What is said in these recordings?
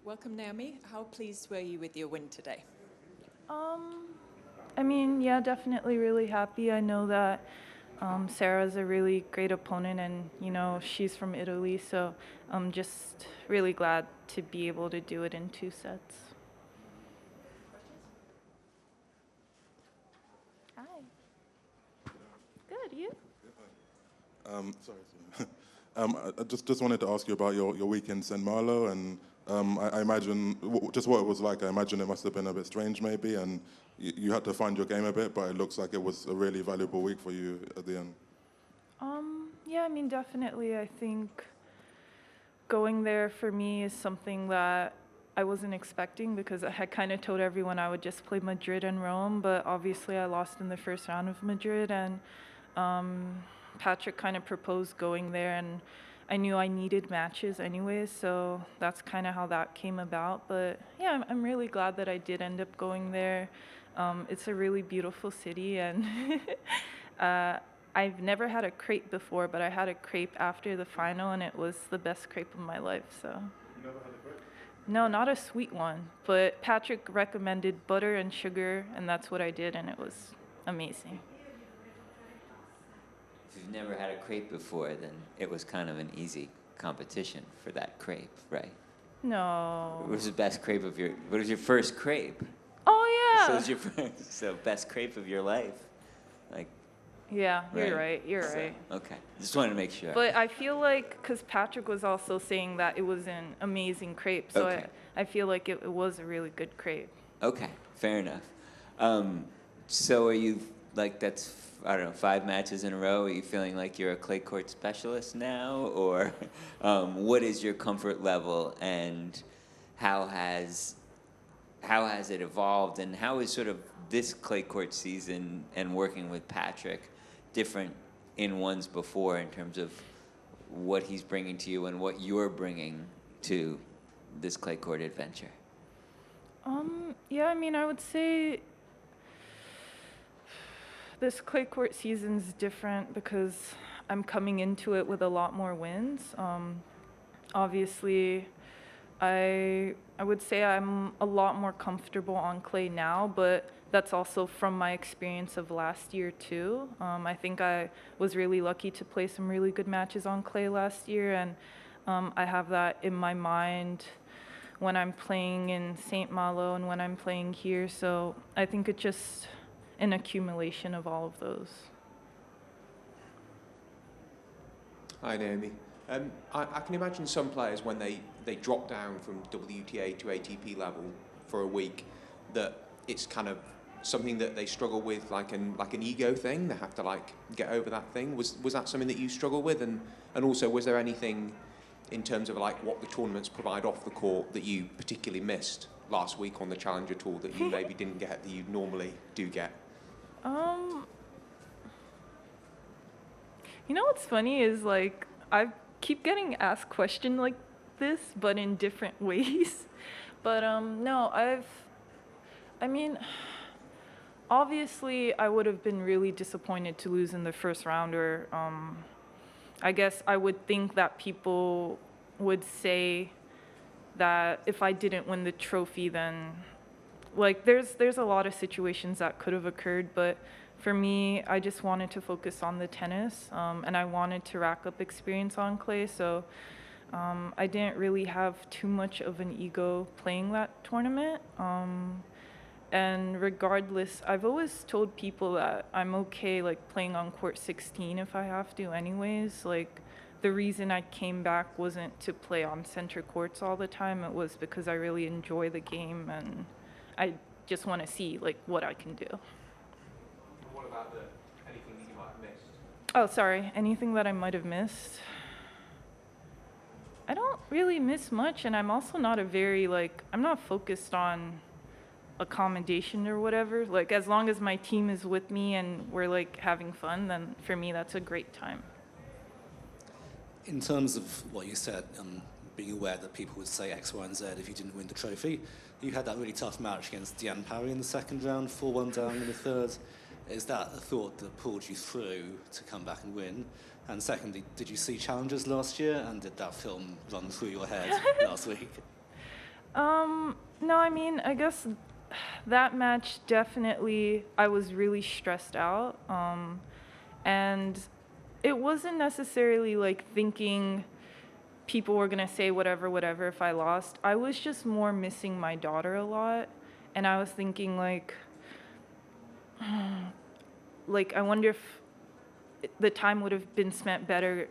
Welcome, Naomi. How pleased were you with your win today? I mean, yeah, definitely really happy. I know that Sarah's a really great opponent, and she's from Italy, so I'm just really glad to be able to do it in 2 sets. Hi. Good, you? Sorry. I just wanted to ask you about your week in St. Malo, and I imagine just what it was like. I imagine it must have been a bit strange, maybe, and you had to find your game a bit, but it looks like it was a really valuable week for you at the end. Yeah, I mean, definitely. I think going there for me is something that I wasn't expecting because I had kind of told everyone I would just play Madrid and Rome, but obviously I lost in the first round of Madrid, and Patrick kind of proposed going there, and I knew I needed matches anyways, so that's kind of how that came about. But yeah, I'm really glad that I did end up going there. It's a really beautiful city, and I've never had a crepe before, but I had a crepe after the final, and it was the best crepe of my life. So. You never had a crepe? No, not a sweet one, but Patrick recommended butter and sugar, and that's what I did, and it was amazing. If you've never had a crepe before, then it was kind of an easy competition for that crepe, right? No. What was the best crepe of your? What was your first crepe? Oh yeah. So it was your first, so best crepe of your life, like. Yeah, you're Right. right. You're right. Okay, just wanted to make sure. But I feel like, because Patrick was also saying that it was an amazing crepe, so Okay. I feel like it was a really good crepe. Okay, fair enough. So are you like that's I don't know 5 matches in a row? Are you feeling like you're a clay court specialist now, or what is your comfort level, and how has it evolved, and how is sort of this clay court season and working with Patrick different in ones before in terms of what he's bringing to you and what you're bringing to this clay court adventure? Yeah, I mean, I would say this clay court season's different because I'm coming into it with a lot more wins. Obviously, I would say I'm a lot more comfortable on clay now, but that's also from my experience of last year too. I think I was really lucky to play some really good matches on clay last year, and I have that in my mind when I'm playing in St. Malo and when I'm playing here. So I think it's just an accumulation of all of those. Hi, Naomi. I can imagine some players, when they drop down from WTA to ATP level for a week, that it's kind of something that they struggle with, like an ego thing. They have to like get over that thing. Was that something that you struggle with? And also, was there anything in terms of like what the tournaments provide off the court that you particularly missed last week on the Challenger Tour that you maybe didn't get that you normally do get? You know what's funny is like I keep getting asked questions like this, but in different ways. But no, I mean, obviously I would have been really disappointed to lose in the first round, or I guess I would think that people would say that if I didn't win the trophy, then like there's a lot of situations that could have occurred, but for me, I just wanted to focus on the tennis, and I wanted to rack up experience on clay, so I didn't really have too much of an ego playing that tournament. And regardless, I've always told people that I'm okay like playing on court 16 if I have to anyways. Like the reason I came back wasn't to play on center courts all the time. It was because I really enjoy the game, and I just want to see like what I can do. What about anything that you might have missed? Oh, sorry. Anything that I might have missed? I don't really miss much, and I'm also not I'm not focused on accommodation or whatever. Like, as long as my team is with me and we're like having fun, then for me that's a great time. In terms of what you said, being aware that people would say X, Y, and Z if you didn't win the trophy, you had that really tough match against Diane Parry in the second round, 4-1 down in the third. Is that a thought that pulled you through to come back and win? And secondly, did you see challenges last year, and did that film run through your head last week? No, I mean, I guess that match definitely, I was really stressed out. And it wasn't necessarily like thinking people were gonna say whatever if I lost. I was just more missing my daughter a lot. And I was thinking like I wonder if the time would have been spent better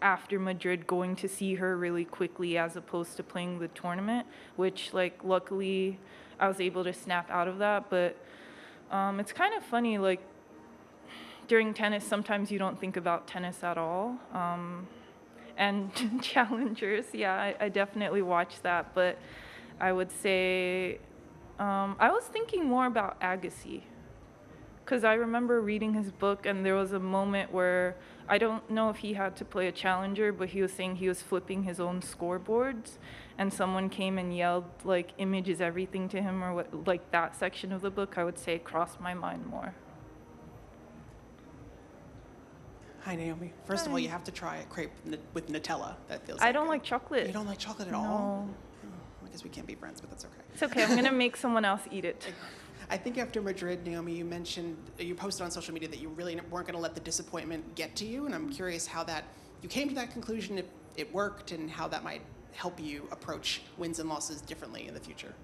after Madrid going to see her really quickly as opposed to playing the tournament, which like luckily I was able to snap out of that. But it's kind of funny, like during tennis, sometimes you don't think about tennis at all. And challengers, yeah, I definitely watch that. But I would say I was thinking more about Agassi. Because I remember reading his book, and there was a moment where I don't know if he had to play a challenger, but he was saying he was flipping his own scoreboards, and someone came and yelled like "image is everything" to him, or what, like that section of the book. I would say crossed my mind more. Hi, Naomi. First of all, you have to try a crepe with Nutella. That feels. I don't like chocolate. You don't like chocolate at all? No. I guess we can't be friends, but that's okay. It's okay. I'm gonna make someone else eat it. I think after Madrid, Naomi, you mentioned, you posted on social media that you really weren't going to let the disappointment get to you, and I'm curious how you came to that conclusion, if it worked, and how that might help you approach wins and losses differently in the future.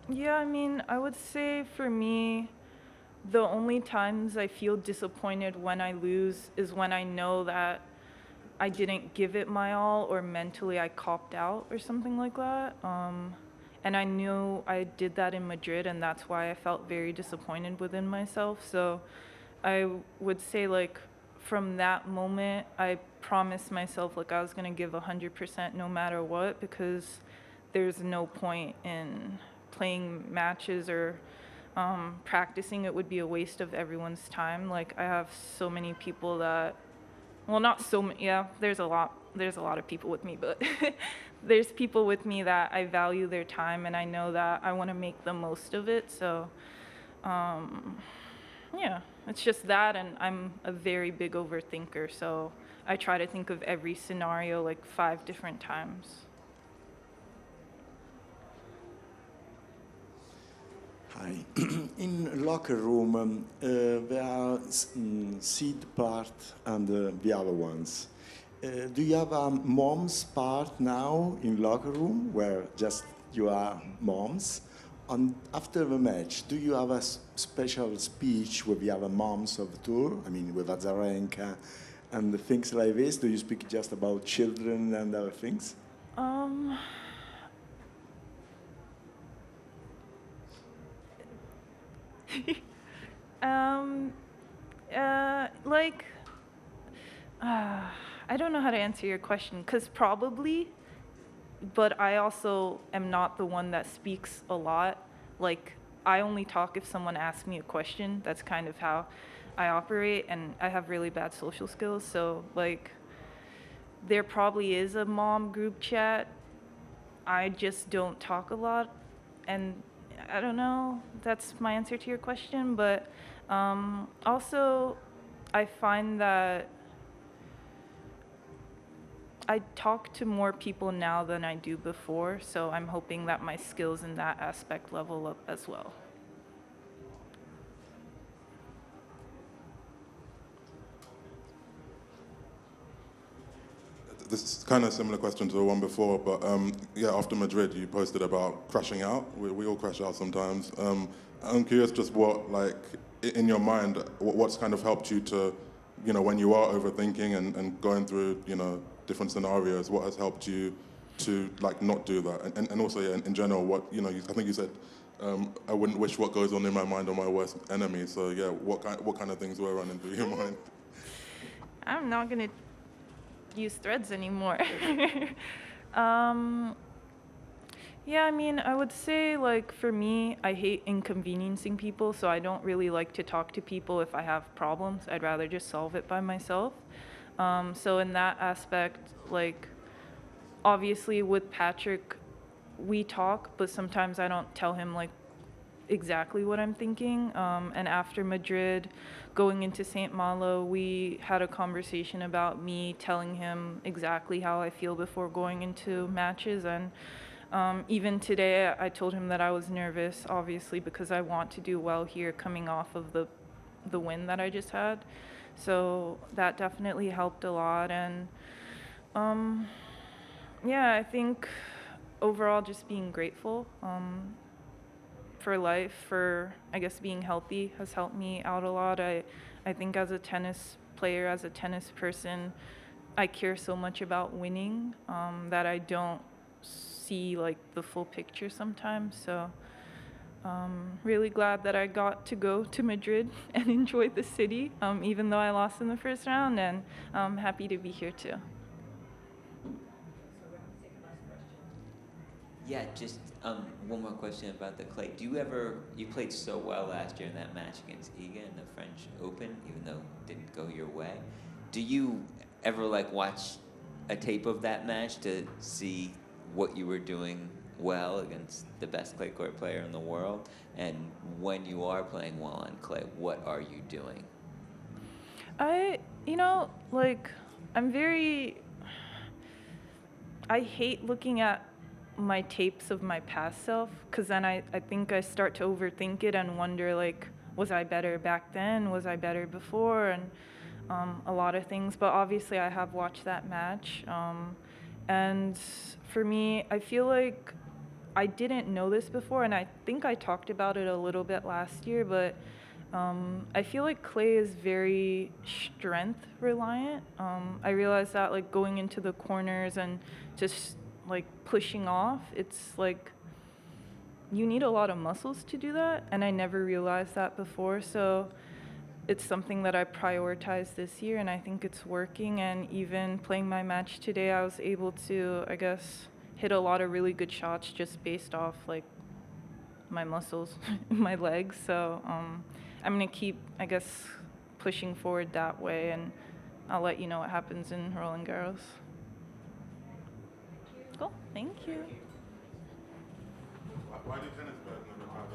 Yeah, I mean, I would say for me, the only times I feel disappointed when I lose is when I know that I didn't give it my all, or mentally I copped out or something like that. And I knew I did that in Madrid, and that's why I felt very disappointed within myself. So I would say, like, from that moment, I promised myself, like, I was going to give 100% no matter what, because there's no point in playing matches or practicing. It would be a waste of everyone's time. Like, I have so many people that, well, not so many, yeah, there's a lot of people with me, but there's people with me that I value their time, and I know that I want to make the most of it. So, yeah, it's just that, and I'm a very big overthinker, so I try to think of every scenario like 5 different times. Hi. In locker room, there are seed part and the other ones. Do you have a mom's part now in locker room where just you are moms? And after the match, do you have a special speech with the other moms of the tour? I mean, with Azarenka and things like this? Do you speak just about children and other things? I don't know how to answer your question, because probably, but I also am not the one that speaks a lot. Like, I only talk if someone asks me a question. That's kind of how I operate, and I have really bad social skills. So, like, there probably is a mom group chat. I just don't talk a lot, and I don't know. That's my answer to your question. But also, I find that I talk to more people now than I do before, so I'm hoping that my skills in that aspect level up as well. This is kind of a similar question to the one before, but yeah, after Madrid, you posted about crashing out. We all crash out sometimes. I'm curious just what, like, in your mind, what's kind of helped you to, you know, when you are overthinking and going through, you know, different scenarios, what has helped you to, like, not do that? And also, yeah, in general, what, you know, I think you said, I wouldn't wish what goes on in my mind on my worst enemy. So yeah, what kind of things were running through your mind? I'm not gonna use threads anymore. Yeah, I mean, I would say, like, for me, I hate inconveniencing people, so I don't really like to talk to people if I have problems. I'd rather just solve it by myself. So in that aspect, like, obviously with Patrick, we talk, but sometimes I don't tell him, like, exactly what I'm thinking. And after Madrid, going into St. Malo, we had a conversation about me telling him exactly how I feel before going into matches. And even today, I told him that I was nervous, obviously, because I want to do well here coming off of the win that I just had. So that definitely helped a lot. And yeah, I think overall just being grateful for life, for I guess being healthy has helped me out a lot. I think as a tennis player, as a tennis person, I care so much about winning that I don't see like the full picture sometimes. So really glad that I got to go to Madrid and enjoy the city, even though I lost in the first round, and I'm happy to be here too. Yeah, just one more question about the clay. You played so well last year in that match against Iga in the French Open, even though it didn't go your way. Do you ever like watch a tape of that match to see what you were doing well against the best clay court player in the world? And when you are playing well on clay, what are you doing? I hate looking at my tapes of my past self, because then I think I start to overthink it and wonder, like, was I better back then? Was I better before? And a lot of things. But obviously I have watched that match. And for me, I feel like I didn't know this before, and I think I talked about it a little bit last year, but I feel like clay is very strength reliant. I realized that like going into the corners and just like pushing off, it's like you need a lot of muscles to do that, and I never realized that before. So it's something that I prioritized this year, and I think it's working. And even playing my match today, I was able to, I guess, hit a lot of really good shots just based off like my muscles, my legs. So I'm gonna keep, I guess, pushing forward that way, and I'll let you know what happens in Roland Garros. Cool, thank you. Why do tennis players never have